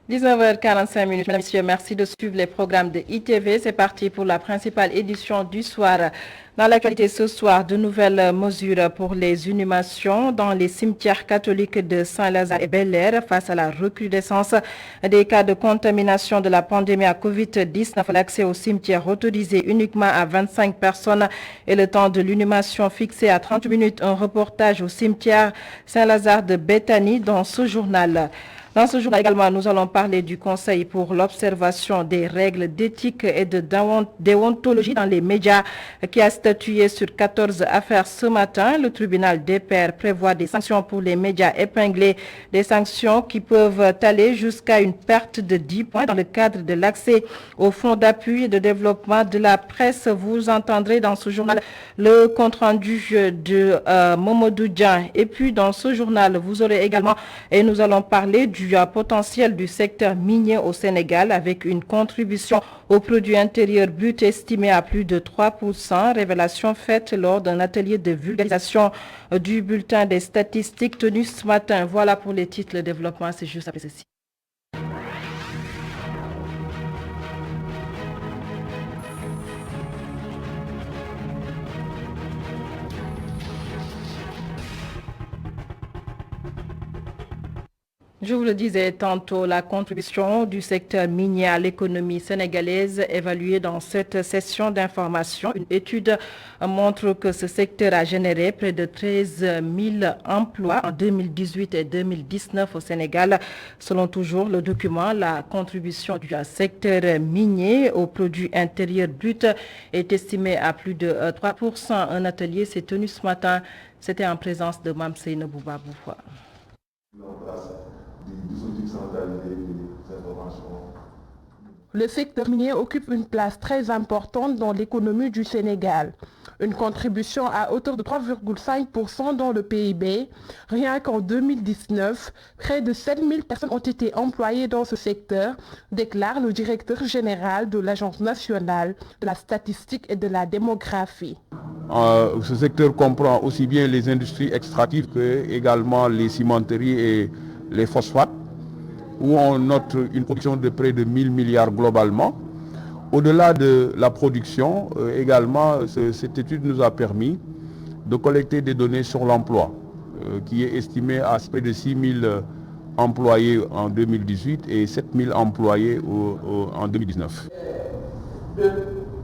19h45, mesdames et messieurs, merci de suivre les programmes de ITV. C'est parti pour la principale édition du soir. Dans l'actualité ce soir, de nouvelles mesures pour les inhumations dans les cimetières catholiques de Saint-Lazare et Bel-Air face à la recrudescence des cas de contamination de la pandémie à Covid-19. L'accès au cimetière autorisé uniquement à 25 personnes et le temps de l'inhumation fixé à 30 minutes. Un reportage au cimetière Saint-Lazare de Béthanie dans ce journal. Dans ce journal également, nous allons parler du Conseil pour l'observation des règles d'éthique et de déontologie dans les médias qui a statué sur 14 affaires ce matin. Le tribunal des pairs prévoit des sanctions pour les médias épinglés, des sanctions qui peuvent aller jusqu'à une perte de 10 points dans le cadre de l'accès aux fonds d'appui et de développement de la presse. Vous entendrez dans ce journal le compte-rendu de Momodou Dian. Et puis dans ce journal, vous aurez également, et nous allons parler du potentiel du secteur minier au Sénégal avec une contribution au produit intérieur brut estimé à plus de 3%. Révélation faite lors d'un atelier de vulgarisation du bulletin des statistiques tenu ce matin. Voilà pour les titres. Le développement, c'est juste après ceci. Je vous le disais tantôt, la contribution du secteur minier à l'économie sénégalaise évaluée dans cette session d'information. Une étude montre que ce secteur a généré près de 13 000 emplois en 2018 et 2019 au Sénégal. Selon toujours le document, la contribution du secteur minier au produit intérieur brut est estimée à plus de 3%. Un atelier s'est tenu ce matin. C'était en présence de Mamsey Neboubabou. Le secteur minier occupe une place très importante dans l'économie du Sénégal. Une contribution à hauteur de 3,5% dans le PIB. Rien qu'en 2019, près de 7 000 personnes ont été employées dans ce secteur, déclare le directeur général de l'Agence nationale de la statistique et de la démographie. Ce secteur comprend aussi bien les industries extractives que également les cimenteries et les phosphates, où on note une production de près de 1000 milliards globalement. Au-delà de la production, également, cette étude nous a permis de collecter des données sur l'emploi, qui est estimé à près de 6 000 employés en 2018 et 7 000 employés en 2019. De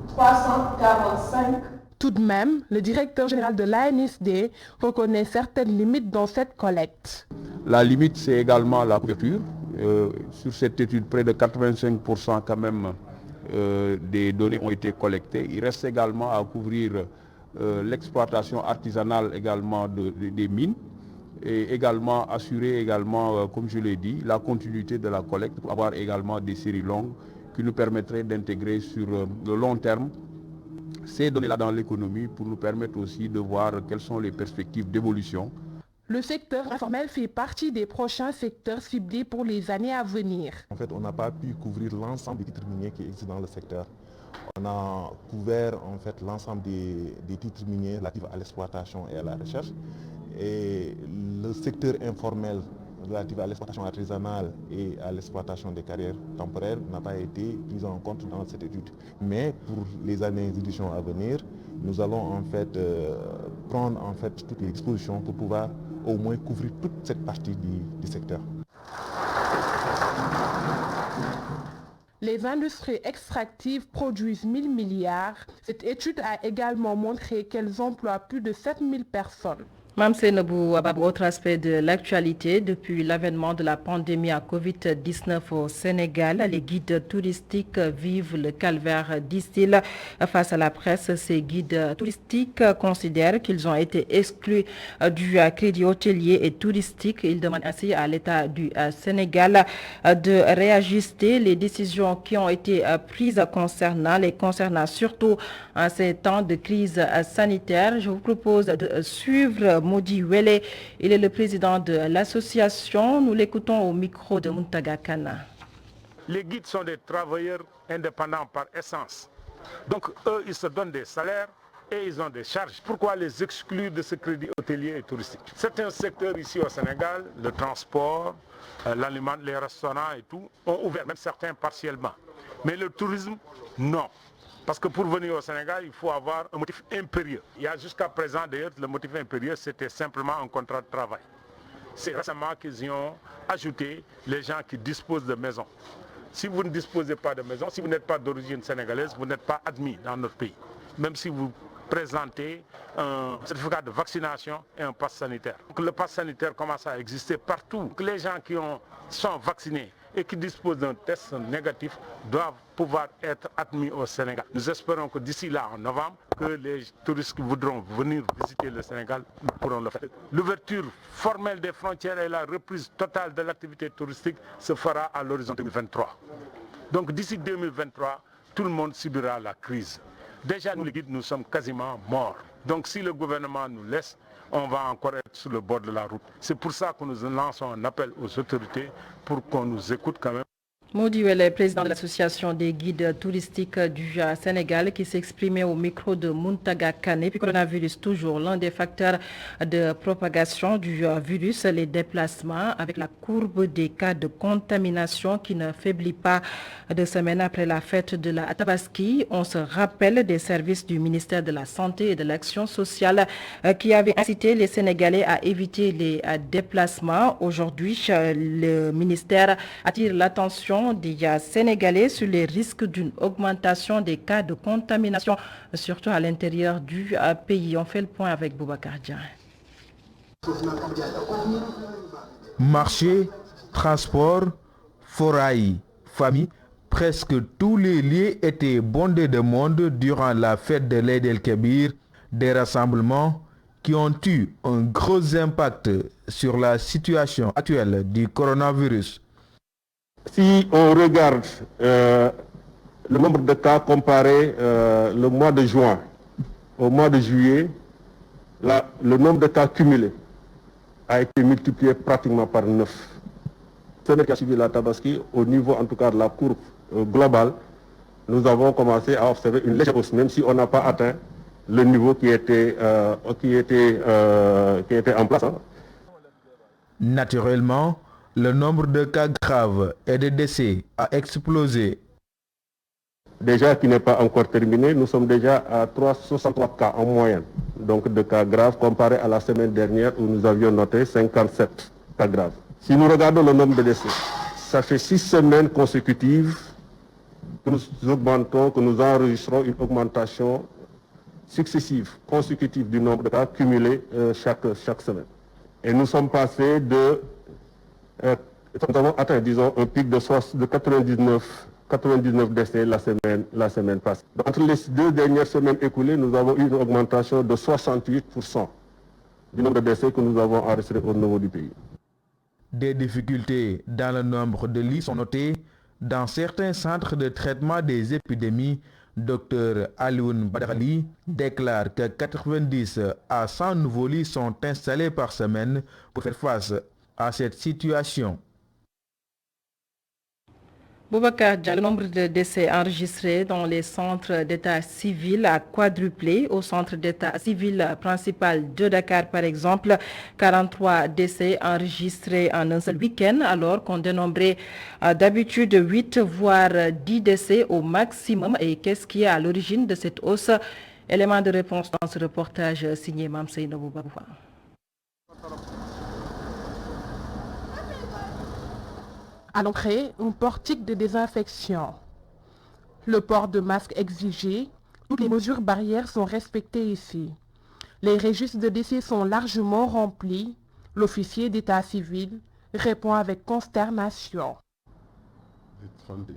345. Tout de même, le directeur général de l'ANSD reconnaît certaines limites dans cette collecte. La limite, c'est également la couverture. Sur cette étude, près de 85% quand même des données ont été collectées. Il reste également à couvrir l'exploitation artisanale également des mines et également assurer également, comme je l'ai dit, la continuité de la collecte pour avoir également des séries longues qui nous permettraient d'intégrer sur le long terme ces données-là dans l'économie pour nous permettre aussi de voir quelles sont les perspectives d'évolution. Le secteur informel fait partie des prochains secteurs ciblés pour les années à venir. En fait, on n'a pas pu couvrir l'ensemble des titres miniers qui existent dans le secteur. On a couvert en fait l'ensemble des titres miniers relatifs à l'exploitation et à la recherche. Et le secteur informel relatif à l'exploitation artisanale et à l'exploitation des carrières temporaires n'a pas été pris en compte dans cette étude. Mais pour les années d'édition à venir, nous allons en fait prendre en fait toutes les dispositions pour pouvoir au moins couvrir toute cette partie du secteur. Les industries extractives produisent 1000 milliards. Cette étude a également montré qu'elles emploient plus de 7000 personnes. Mamsey Neboubabou, autre aspect de l'actualité, depuis l'avènement de la pandémie à Covid-19 au Sénégal, les guides touristiques vivent le calvaire, disent-ils. Face à la presse, ces guides touristiques considèrent qu'ils ont été exclus du crédit hôtelier et touristique. Ils demandent ainsi à l'État du Sénégal de réajuster les décisions qui ont été prises concernant surtout en ces temps de crise sanitaire. Je vous propose de suivre Modi Wele. Il est le président de l'association. Nous l'écoutons au micro de Muntaga Kana. Les guides sont des travailleurs indépendants par essence. Donc eux, ils se donnent des salaires et ils ont des charges. Pourquoi les exclure de ce crédit hôtelier et touristique? Certains secteurs ici au Sénégal, le transport, l'aliment, les restaurants et tout, ont ouvert, même certains partiellement. Mais le tourisme, non. Parce que pour venir au Sénégal, il faut avoir un motif impérieux. Il y a jusqu'à présent, d'ailleurs, le motif impérieux, c'était simplement un contrat de travail. C'est récemment qu'ils y ont ajouté les gens qui disposent de maisons. Si vous ne disposez pas de maison, si vous n'êtes pas d'origine sénégalaise, vous n'êtes pas admis dans notre pays. Même si vous présentez un certificat de vaccination et un pass sanitaire. Donc, le pass sanitaire commence à exister partout. Les gens qui sont vaccinés et qui disposent d'un test négatif doivent pouvoir être admis au Sénégal. Nous espérons que d'ici là, en novembre, que les touristes qui voudront venir visiter le Sénégal pourront le faire. L'ouverture formelle des frontières et la reprise totale de l'activité touristique se fera à l'horizon 2023. Donc d'ici 2023, tout le monde subira la crise. Déjà, nous les guides, nous sommes quasiment morts. Donc si le gouvernement nous laisse, on va encore être sur le bord de la route. C'est pour ça que nous lançons un appel aux autorités pour qu'on nous écoute quand même. Maudit Welle, président de l'association des guides touristiques du Sénégal, qui s'exprimait au micro de Muntaga Kane. Puis coronavirus, toujours l'un des facteurs de propagation du virus, les déplacements, avec la courbe des cas de contamination qui ne faiblit pas de semaine après la fête de la Tabaski. On se rappelle des services du ministère de la Santé et de l'Action sociale qui avaient incité les Sénégalais à éviter les déplacements. Aujourd'hui, le ministère attire l'attention des Sénégalais sur les risques d'une augmentation des cas de contamination, surtout à l'intérieur du pays. On fait le point avec Boubacar Diarra. Marché, transport, forail, famille, presque tous les lieux étaient bondés de monde durant la fête de l'Aïd el-Kébir, des rassemblements qui ont eu un gros impact sur la situation actuelle du coronavirus. Si on regarde le nombre de cas comparé le mois de juin au mois de juillet, le nombre de cas cumulés a été multiplié pratiquement par 9. Ce n'est qu'à suivi la Tabaski, au niveau en tout cas de la courbe globale, nous avons commencé à observer une légère hausse, même si on n'a pas atteint le niveau qui était en place. Naturellement, le nombre de cas graves et de décès a explosé. Déjà qui n'est pas encore terminé, nous sommes déjà à 363 cas en moyenne, donc de cas graves comparé à la semaine dernière où nous avions noté 57 cas graves. Si nous regardons le nombre de décès, ça fait 6 semaines consécutives que nous augmentons, que nous enregistrons une augmentation successive, consécutive du nombre de cas cumulés chaque semaine. Et nous sommes passés nous avons atteint, disons, un pic de 99 décès la semaine passée. Entre les 2 dernières semaines écoulées, nous avons eu une augmentation de 68% du nombre de décès que nous avons enregistrés au niveau du pays. Des difficultés dans le nombre de lits sont notées dans certains centres de traitement des épidémies. Dr Alioune Badrali déclare que 90 à 100 nouveaux lits sont installés par semaine pour faire face à cette situation. Boubacar Dia, le nombre de décès enregistrés dans les centres d'état civil a quadruplé. Au centre d'état civil principal de Dakar, par exemple, 43 décès enregistrés en un seul week-end, alors qu'on dénombrait d'habitude 8 voire 10 décès au maximum. Et qu'est-ce qui est à l'origine de cette hausse? Élément de réponse dans ce reportage signé Mamsey Noboubaboua. À l'entrée, un portique de désinfection. Le port de masque exigé, toutes les mesures barrières sont respectées ici. Les registres de décès sont largement remplis. L'officier d'état civil répond avec consternation. Samedi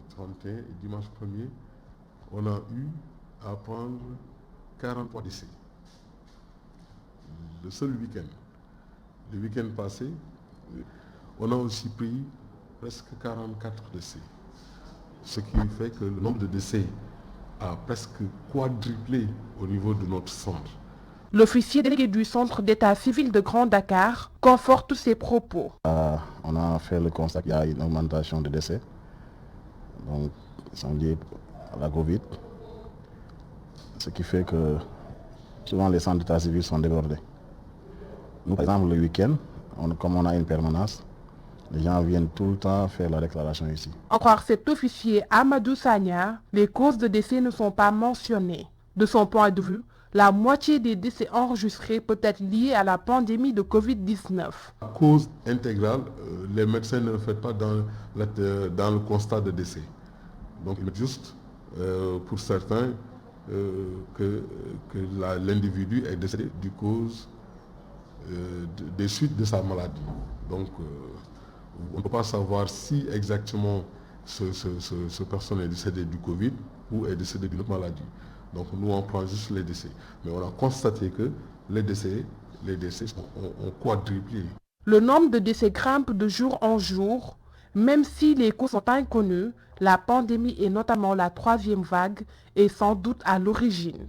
31 et dimanche 1er, on a eu à prendre 43 décès. Le seul week-end. Le week-end passé, on a aussi pris presque 44 décès. Ce qui fait que le nombre de décès a presque quadruplé au niveau de notre centre. L'officier délégué du centre d'état civil de Grand Dakar conforte ses propos. On a fait le constat qu'il y a une augmentation de décès. Donc, ils sont liés à la Covid. Ce qui fait que Souvent, les centres d'état civil sont débordés. Nous, par exemple, le week-end, comme on a une permanence, les gens viennent tout le temps faire la déclaration ici. En croire cet officier Amadou Sagna, les causes de décès ne sont pas mentionnées. De son point de vue, la moitié des décès enregistrés peut être liée à la pandémie de Covid-19. La cause intégrale, les médecins ne le font pas dans le constat de décès. Donc il est juste pour certains que l'individu est décédé du cause des suites de sa maladie. Donc on ne peut pas savoir si exactement ce personne est décédé du Covid ou est décédé d'une autre maladie. Donc nous on prend juste les décès. Mais on a constaté que les décès ont quadruplé. Le nombre de décès grimpe de jour en jour. Même si les causes sont inconnues, la pandémie et notamment la 3e vague est sans doute à l'origine.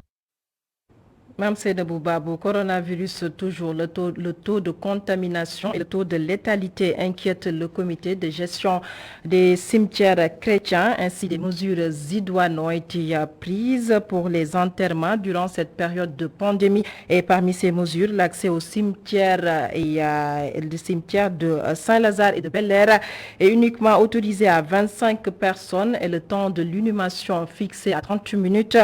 Mme Seydou Babou, coronavirus toujours, le taux de contamination et le taux de létalité inquiètent le comité de gestion des cimetières chrétiens. Ainsi, des mesures idoines ont été prises pour les enterrements durant cette période de pandémie. Et parmi ces mesures, l'accès aux cimetières le cimetière de Saint-Lazare et de Bel-Air est uniquement autorisé à 25 personnes et le temps de l'inhumation fixé à 38 minutes.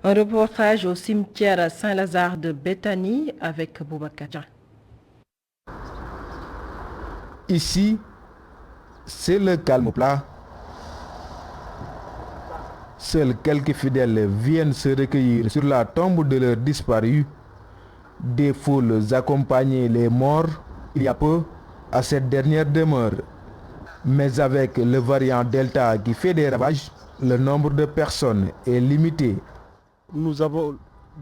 Un reportage au cimetière Saint-Lazare de Béthanie avec Boubacar Dia. Ici, c'est le calme plat. Seuls quelques fidèles viennent se recueillir sur la tombe de leurs disparus. Des foules accompagnaient les morts il y a peu à cette dernière demeure. Mais avec le variant Delta qui fait des ravages, le nombre de personnes est limité. Nous avons,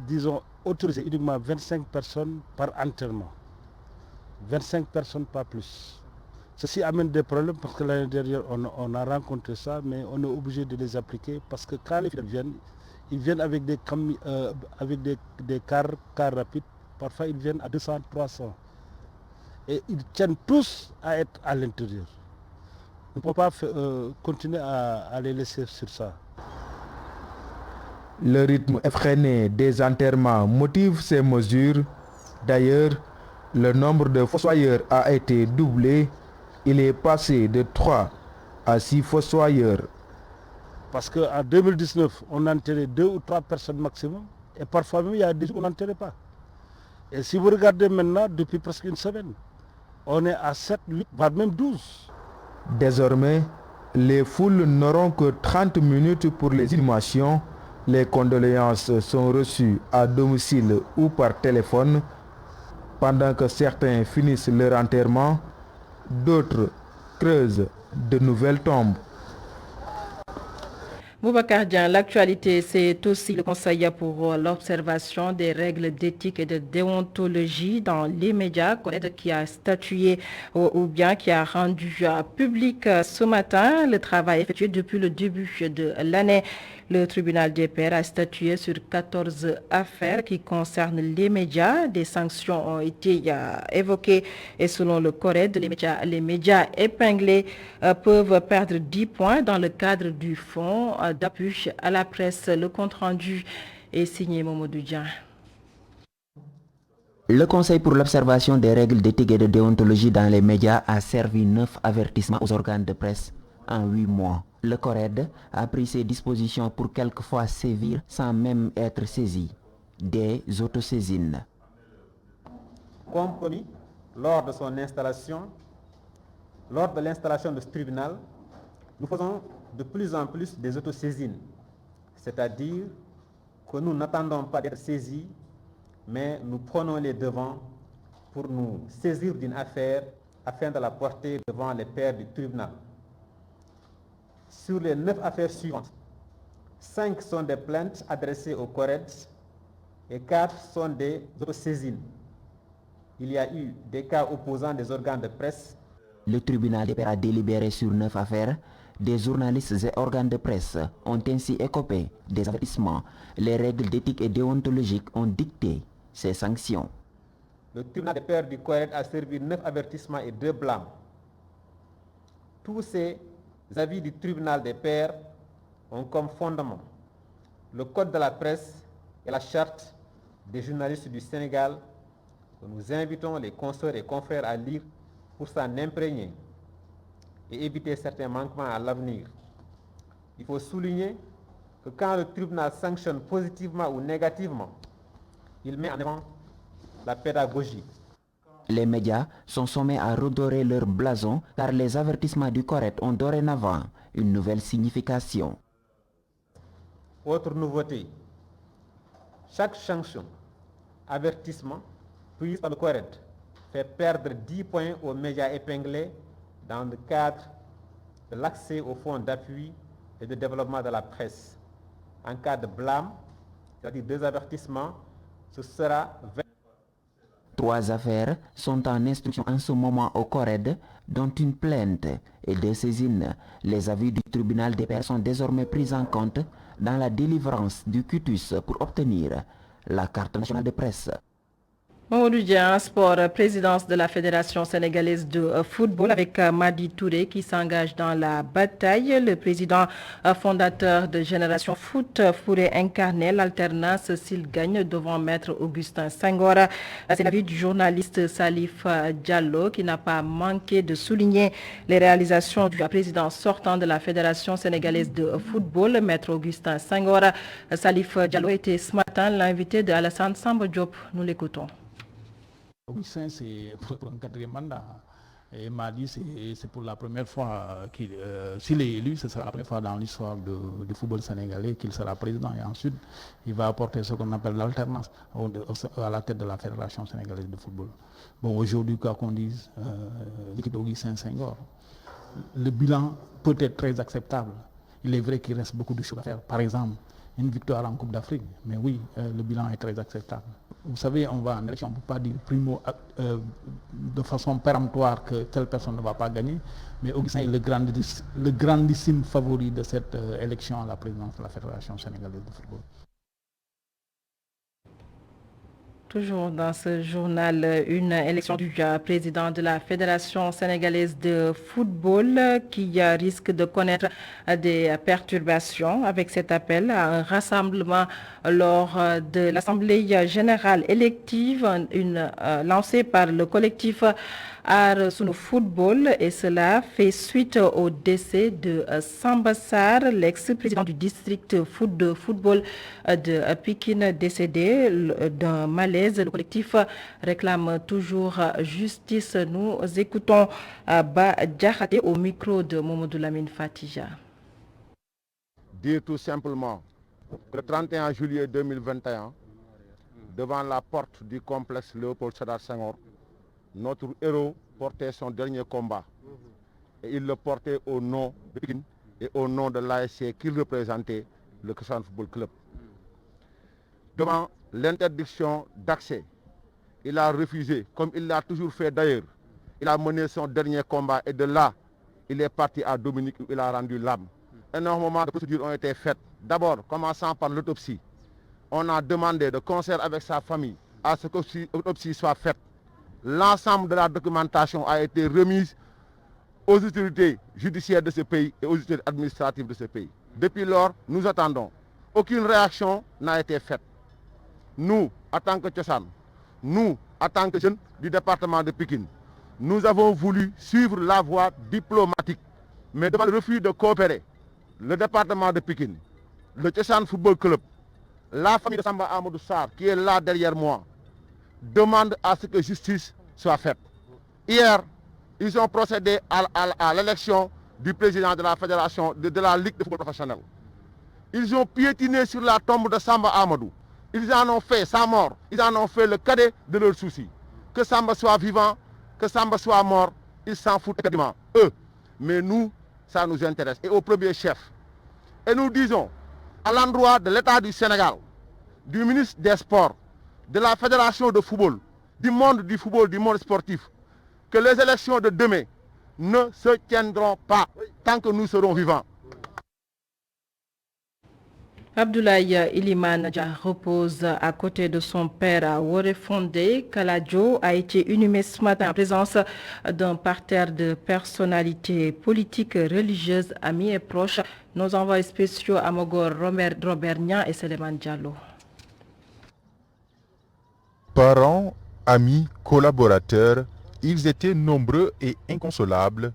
disons, autorisé uniquement 25 personnes par enterrement. 25 personnes, pas plus. Ceci amène des problèmes parce que l'année dernière, on a rencontré ça, mais on est obligé de les appliquer parce que quand les fidèles viennent, ils viennent avec des cars rapides. Parfois, ils viennent à 200, 300. Et ils tiennent tous à être à l'intérieur. On ne peut pas continuer à les laisser sur ça. Le rythme effréné des enterrements motive ces mesures. D'ailleurs, le nombre de fossoyeurs a été doublé. Il est passé de 3 à 6 fossoyeurs. Parce qu'en 2019, on enterrait 2 ou 3 personnes maximum. Et parfois même, il y a des jours qu'on n'enterrait pas. Et si vous regardez maintenant, depuis presque une semaine, on est à 7, 8, voire même 12. Désormais, les foules n'auront que 30 minutes pour les inhumations. Les condoléances sont reçues à domicile ou par téléphone. Pendant que certains finissent leur enterrement, d'autres creusent de nouvelles tombes. Boubacar Dian, l'actualité, c'est aussi le Conseil pour l'observation des règles d'éthique et de déontologie dans les médias, qui a statué ou bien qui a rendu public ce matin le travail effectué depuis le début de l'année. Le tribunal des pairs a statué sur 14 affaires qui concernent les médias. Des sanctions ont été évoquées et selon le CORED, les médias épinglés peuvent perdre 10 points dans le cadre du fonds d'appui à la presse. Le compte-rendu est signé Momodou Dia. Le Conseil pour l'observation des règles d'éthique et de déontologie dans les médias a servi 9 avertissements aux organes de presse en 8 mois. Le CORED a pris ses dispositions pour quelquefois sévir sans même être saisi. Des autosaisines. Compris lors de son installation, lors de l'installation de ce tribunal, nous faisons de plus en plus des autosaisines. C'est-à-dire que nous n'attendons pas d'être saisis, mais nous prenons les devants pour nous saisir d'une affaire afin de la porter devant les pairs du tribunal. Sur les 9 affaires suivantes, 5 sont des plaintes adressées au CORED et 4 sont des autosaisines. Il y a eu des cas opposant des organes de presse. Le tribunal des pairs a délibéré sur 9 affaires. Des journalistes et organes de presse ont ainsi écopé des avertissements. Les règles d'éthique et déontologique ont dicté ces sanctions. Le tribunal des pairs du CORED a servi 9 avertissements et 2 blâmes. Tous ces avis du tribunal des pairs ont comme fondement le code de la presse et la charte des journalistes du Sénégal que nous invitons les consoeurs et confrères à lire pour s'en imprégner et éviter certains manquements à l'avenir. Il faut souligner que quand le tribunal sanctionne positivement ou négativement, il met en avant la pédagogie. Les médias sont sommés à redorer leur blason car les avertissements du CORED ont dorénavant une nouvelle signification. Autre nouveauté, chaque sanction, avertissement prise par le CORED fait perdre 10 points aux médias épinglés dans le cadre de l'accès aux fonds d'appui et de développement de la presse. En cas de blâme, c'est-à-dire 2 avertissements, ce sera 20. 3 affaires sont en instruction en ce moment au CORED, dont une plainte et 2 saisines. Les avis du tribunal des pairs sont désormais pris en compte dans la délivrance du quitus pour obtenir la carte nationale de presse. Mamadou Dia, sport, présidence de la Fédération sénégalaise de football avec Madi Touré qui s'engage dans la bataille. Le président fondateur de Génération Foot pourrait incarner l'alternance s'il gagne devant maître Augustin Senghor. C'est l'avis du journaliste Salif Diallo qui n'a pas manqué de souligner les réalisations du président sortant de la Fédération sénégalaise de football, maître Augustin Senghor. Salif Diallo était ce matin l'invité de Alassane Samba Diop. Nous l'écoutons. Augustin, c'est pour un 4e mandat. Et Madi, c'est pour la première fois qu'il, s'il est élu, ce sera la première fois dans l'histoire du football sénégalais qu'il sera président. Et ensuite, il va apporter ce qu'on appelle l'alternance à la tête de la Fédération sénégalaise de football. Bon, aujourd'hui, quoi qu'on dise, l'équipe d'Augustin Senghor, le bilan peut être très acceptable. Il est vrai qu'il reste beaucoup de choses à faire. Par exemple, une victoire en Coupe d'Afrique. Mais oui, le bilan est très acceptable. Vous savez, on va en élection, on ne peut pas dire primo de façon péremptoire que telle personne ne va pas gagner, mais Augustin est le grandissime favori de cette élection à la présidence de la Fédération sénégalaise de football. Toujours dans ce journal, une élection du président de la Fédération sénégalaise de football qui risque de connaître des perturbations avec cet appel à un rassemblement lors de l'Assemblée générale élective lancée par le collectif Art Sunu Football, et cela fait suite au décès de Samba Sarr, l'ex-président du district de football de Pikine, décédé d'un malaise. Le collectif réclame toujours justice. Nous écoutons Ba Diakhaté au micro de Mamadou Lamine Fatija. Dire tout simplement que le 31 juillet 2021, devant la porte du complexe Léopold Sédar Senghor, notre héros portait son dernier combat. Et il le portait au nom de Pikine et au nom de l'ASC qu'il représentait, le Kessane Football Club. Devant l'interdiction d'accès, il a refusé, comme il l'a toujours fait d'ailleurs. Il a mené son dernier combat et de là, il est parti à Dominique où il a rendu l'âme. Énormément de procédures ont été faites. D'abord, commençant par l'autopsie. On a demandé de concert avec sa famille à ce que l'autopsie soit faite. L'ensemble de la documentation a été remise aux autorités judiciaires de ce pays et aux autorités administratives de ce pays. Depuis lors, nous attendons. Aucune réaction n'a été faite. Nous, en tant que Tchossan, nous, en tant que jeunes du département de Pikine, nous avons voulu suivre la voie diplomatique. Mais devant le refus de coopérer, le département de Pikine, le Tchossan Football Club, la famille de Samba Amadou Sarr, qui est là derrière moi, demande à ce que justice soit faite. Hier, ils ont procédé à l'élection du président de la fédération, de la Ligue de football professionnel. Ils ont piétiné sur la tombe de Samba Amadou. Ils en ont fait sa mort. Ils en ont fait le cadet de leurs soucis. Que Samba soit vivant, que Samba soit mort, ils s'en foutent également, eux. Mais nous, ça nous intéresse. Et au premier chef. Et nous disons, à l'endroit de l'État du Sénégal, du ministre des Sports, de la Fédération de football, du football, du monde sportif, que les élections de demain ne se tiendront pas tant que nous serons vivants. Abdoulaye Iliman repose à côté de son père à Worefondé. Kaladjo a été inhumé ce matin en présence d'un parterre de personnalités politiques, religieuses, amis et proches. Nos envoyés spéciaux Amogor Robert Nian et Seleman Diallo. Parents, amis, collaborateurs, ils étaient nombreux et inconsolables.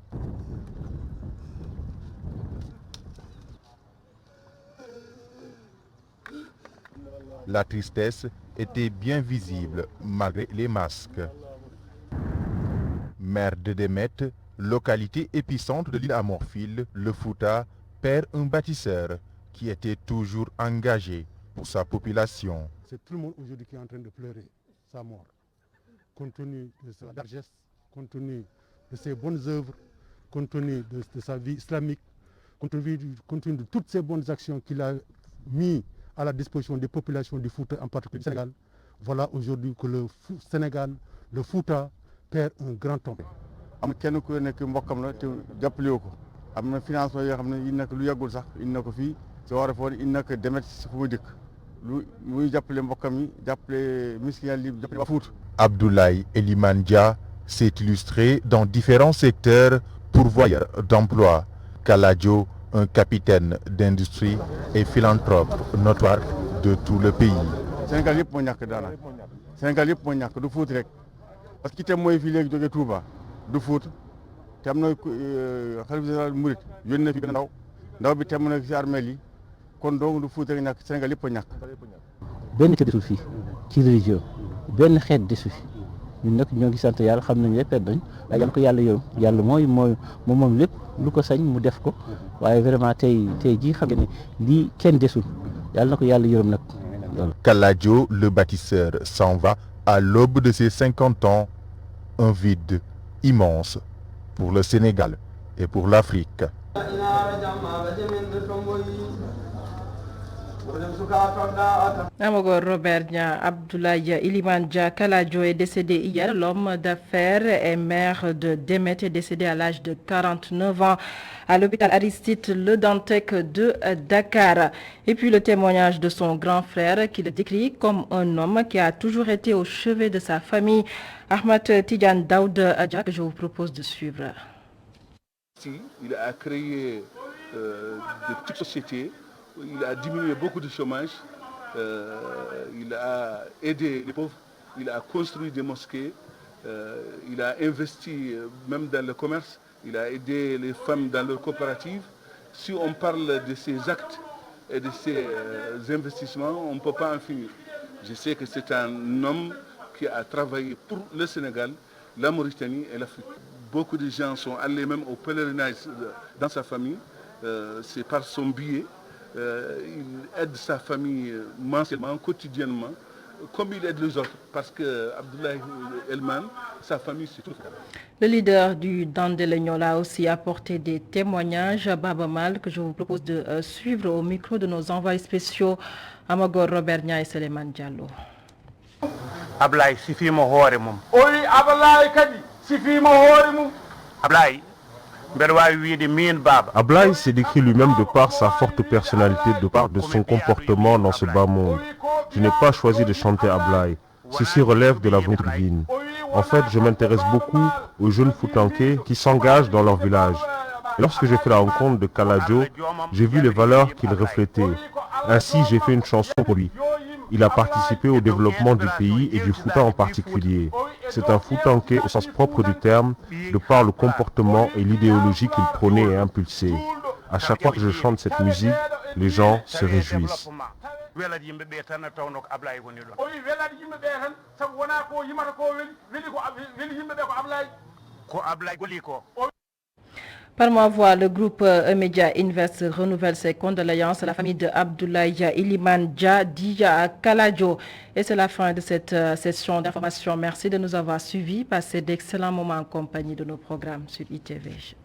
La tristesse était bien visible malgré les masques. Maire de Demet, localité épicentre de l'île Amorphile, le Fouta perd un bâtisseur qui était toujours engagé pour sa population. C'est tout le monde aujourd'hui qui est en train de pleurer sa mort, compte tenu de sa largesse, compte tenu de ses bonnes œuvres, compte tenu de sa vie islamique, compte tenu de toutes ces bonnes actions qu'il a mis à la disposition des populations du Fouta, en particulier du Sénégal. Voilà aujourd'hui que le Sénégal, le Fouta, perd un grand homme. am kenn ku nekk mbokkam la te jàppale ko am na financement yoo xam ne yi nekk lu yàggul sax indi na ko fii ci war a foon indi na ko Demet fu mu dëkk lu muy jàppale mbokkam yi jàppale miskin yi jàppale waa Fouta. Abdoulaye Elimane Dia s'est illustré dans différents secteurs pourvoyeur d'emploi. Kaladio, un capitaine d'industrie et philanthrope notoire de tout le pays. Sénégal yëpp moo ñàkk daanaka Sénégal yëpp moo ñàkk du Fouta rek parce que itam mooy fii léegi jógee Touba du Fouta te am na xalifa général Murit yónni na fi ndaw bi tem na ci armeel yi kon donc du Fouta rek ñàkk Sénégal yëpp a ñàkk. benn kër desul fii ci religion benn xeet desu fi ñun nag ñoo ngi sant yàlla xam nañ lépp nañ waaye yàlla ko yàlla yërëm yàlla moom lépp lu ko sañ mu def ko waaye vraiment tey jii xam nga ne lii kenn desul yàlla na ko yàlla yërëm nag. Kaladio, le bâtisseur, s'en va à l'aube de ses 50 ans. Un vide immense pour le Sénégal et pour l'Afrique. Amogor Robert Nia, Abdoulaye Elimane Dia Kaladio est décédé hier. L'homme d'affaires et maire de Demet est décédé à l'âge de 49 ans à l'hôpital Aristide Le Dantec de Dakar. Et puis le témoignage de son grand frère qui le décrit comme un homme qui a toujours été au chevet de sa famille. Ahmad Tidiane Daoud Adja, que je vous propose de suivre. Il a créé de petites sociétés. Il a diminué beaucoup de chômage, il a aidé les pauvres, il a construit des mosquées, il a investi même dans le commerce, il a aidé les femmes dans leurs coopératives. Si on parle de ces actes et de ces investissements, on ne peut pas en finir. Je sais que c'est un homme qui a travaillé pour le Sénégal, la Mauritanie et l'Afrique. Beaucoup de gens sont allés même au pèlerinage dans sa famille, c'est par son biais. Il aide sa famille mensuellement, quotidiennement, comme il aide les autres, parce que Abdoulaye Elimane, sa famille, c'est tout. Le leader du Dandelegnon a aussi apporté des témoignages à Baba Mal que je vous propose de suivre au micro de nos envoyés spéciaux Amagor Robert Nia et Seleman Diallo. Ablaye sifima hoore mum. Oui, Ablaye kadi sifima hoore mum. Ablaye. Ablaye s'est décrit lui-même de par sa forte personnalité, de par de son comportement dans ce bas monde. Je n'ai pas choisi de chanter Ablaye. Ceci relève de la volonté divine. En fait, je m'intéresse beaucoup aux jeunes Foutanké qui s'engagent dans leur village. Et lorsque j'ai fait la rencontre de Kaladio, j'ai vu les valeurs qu'il reflétait. Ainsi, j'ai fait une chanson pour lui. Il a participé au développement du pays et du Fouta en particulier. C'est un Foutanké au sens propre du terme, de par le comportement et l'idéologie qu'il prônait et impulsait. À chaque fois que je chante cette musique, les gens se réjouissent. Par ma voix, le groupe Emedia Invest renouvelle ses condoléances à la famille de Abdoulaye Elimane Dia Dia Kaladio. Et c'est la fin de cette session d'information. Merci de nous avoir suivis. Passez d'excellents moments en compagnie de nos programmes sur ITV.